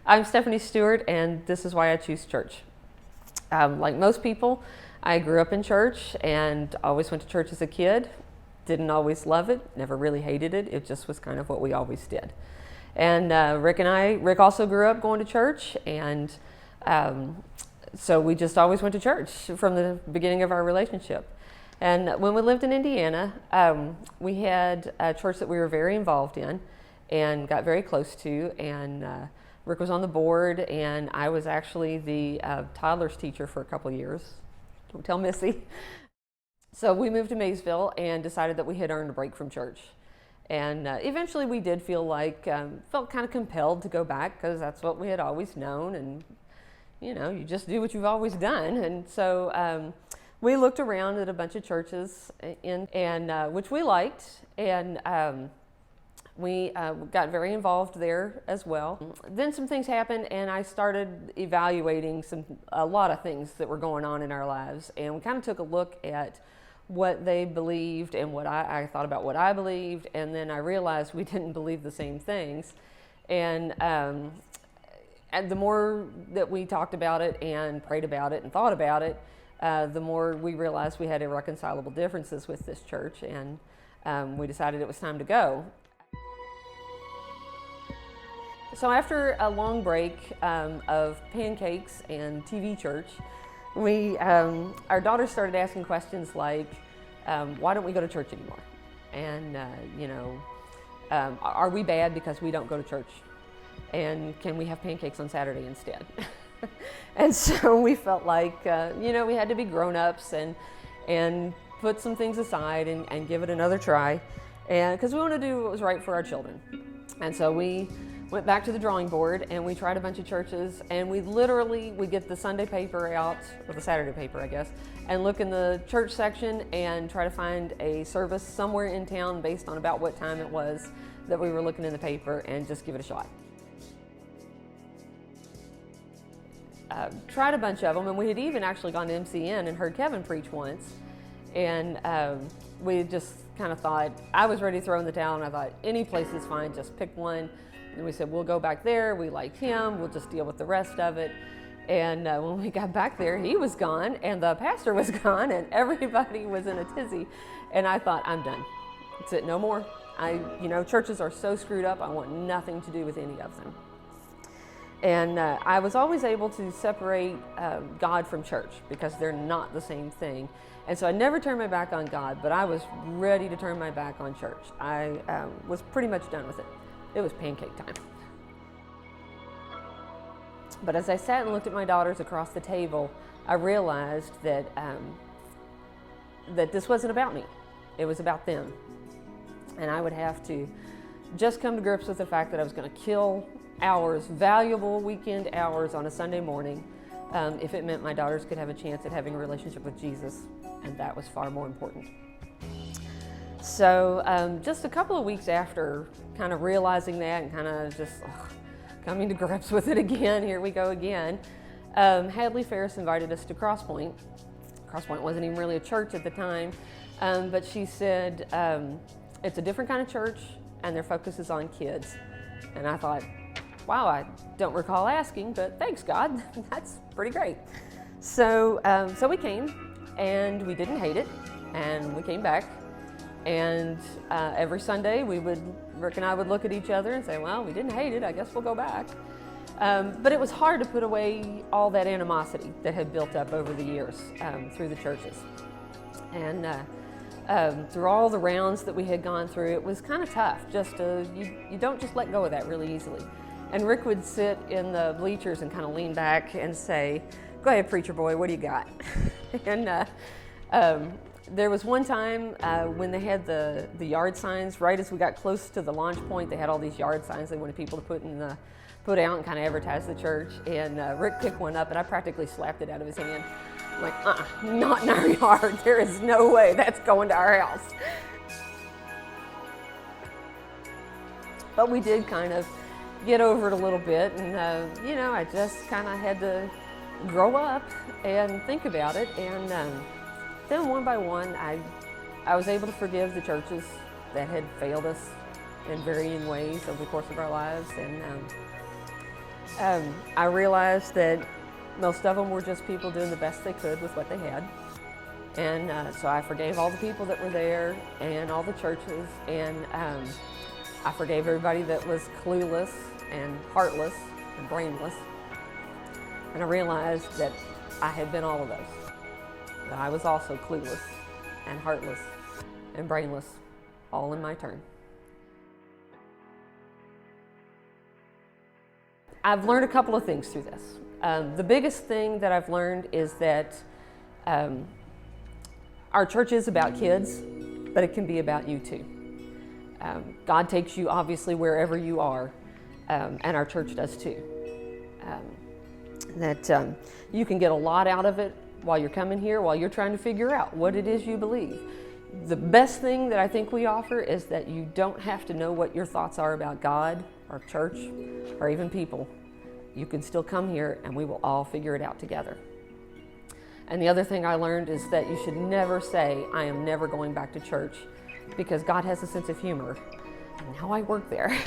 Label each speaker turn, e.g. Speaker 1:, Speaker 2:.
Speaker 1: I'm Stephanie Stewart, and this is why I choose church. Like most people, I grew up in church and always went to church as a kid. Didn't always love it, never really hated it. It just was kind of what we always did. And Rick also grew up going to church, and so we just always went to church from the beginning of our relationship. And when we lived in Indiana, we had a church that we were very involved in and got very close to, and Rick was on the board, and I was actually the toddlers teacher for a couple years. Don't tell Missy. So we moved to Maysville and decided that we had earned a break from church. And eventually we did feel like, felt kind of compelled to go back, because that's what we had always known, and you just do what you've always done. And so we looked around at a bunch of churches, which we liked, and we got very involved there as well. Then some things happened, and I started evaluating a lot of things that were going on in our lives, and we kind of took a look at what they believed and what I thought about what I believed, and then I realized we didn't believe the same things. And the more that we talked about it and prayed about it and thought about it, the more we realized we had irreconcilable differences with this church, and we decided it was time to go. So after a long break of pancakes and TV church, our daughter started asking questions like, why don't we go to church anymore? And, are we bad because we don't go to church? And can we have pancakes on Saturday instead? And so we felt like, we had to be grown-ups and put some things aside and give it another try, and because we want to do what was right for our children. And so we went back to the drawing board, and we tried a bunch of churches, and we get the Sunday paper out, or the Saturday paper, I guess, and look in the church section and try to find a service somewhere in town based on about what time it was that we were looking in the paper, and just give it a shot. Tried a bunch of them, and we had even actually gone to MCN and heard Kevin preach once, and we just kind of thought, I was ready to throw in the towel, and I thought, any place is fine, just pick one. And we said, we'll go back there, we like him, we'll just deal with the rest of it. And when we got back there, he was gone, and the pastor was gone, and everybody was in a tizzy. And I thought, I'm done. That's it, no more. Churches are so screwed up, I want nothing to do with any of them. And I was always able to separate God from church, because they're not the same thing. And so I never turned my back on God, but I was ready to turn my back on church. I was pretty much done with it. It was pancake time. But as I sat and looked at my daughters across the table, I realized that this wasn't about me. It was about them. And I would have to just come to grips with the fact that I was going to kill hours, valuable weekend hours on a Sunday morning, if it meant my daughters could have a chance at having a relationship with Jesus, and that was far more important. So just a couple of weeks after kind of realizing that and kind of just coming to grips with it again, here we go again, Hadley Ferris invited us to Crosspoint. Crosspoint wasn't even really a church at the time, but she said, it's a different kind of church, and their focus is on kids. And I thought, wow, I don't recall asking, but thanks, God, that's pretty great. So we came, and we didn't hate it, and we came back. And every Sunday, Rick and I would look at each other and say, well, we didn't hate it, I guess we'll go back. But it was hard to put away all that animosity that had built up over the years through the churches. And through all the rounds that we had gone through, it was kind of tough. You don't just let go of that really easily. And Rick would sit in the bleachers and kind of lean back and say, go ahead, preacher boy, what do you got? And there was one time when they had the yard signs, right as we got close to the launch point, they had all these yard signs they wanted people to put out and kind of advertise the church. And Rick picked one up, and I practically slapped it out of his hand. I'm like, not in our yard. There is no way that's going to our house. But we did kind of get over it a little bit, and I just kind of had to grow up and think about it. And then one by one, I was able to forgive the churches that had failed us in varying ways over the course of our lives. I realized that most of them were just people doing the best they could with what they had. And so I forgave all the people that were there and all the churches, and I forgave everybody that was clueless and heartless and brainless. And I realized that I had been all of those. That I was also clueless and heartless and brainless, all in my turn. I've learned a couple of things through this. The biggest thing that I've learned is that our church is about kids, but it can be about you too. God takes you obviously wherever you are, and our church does too. You can get a lot out of it while you're coming here, while you're trying to figure out what it is you believe. The best thing that I think we offer is that you don't have to know what your thoughts are about God or church or even people. You can still come here and we will all figure it out together. And the other thing I learned is that you should never say, I am never going back to church, because God has a sense of humor. And now I work there.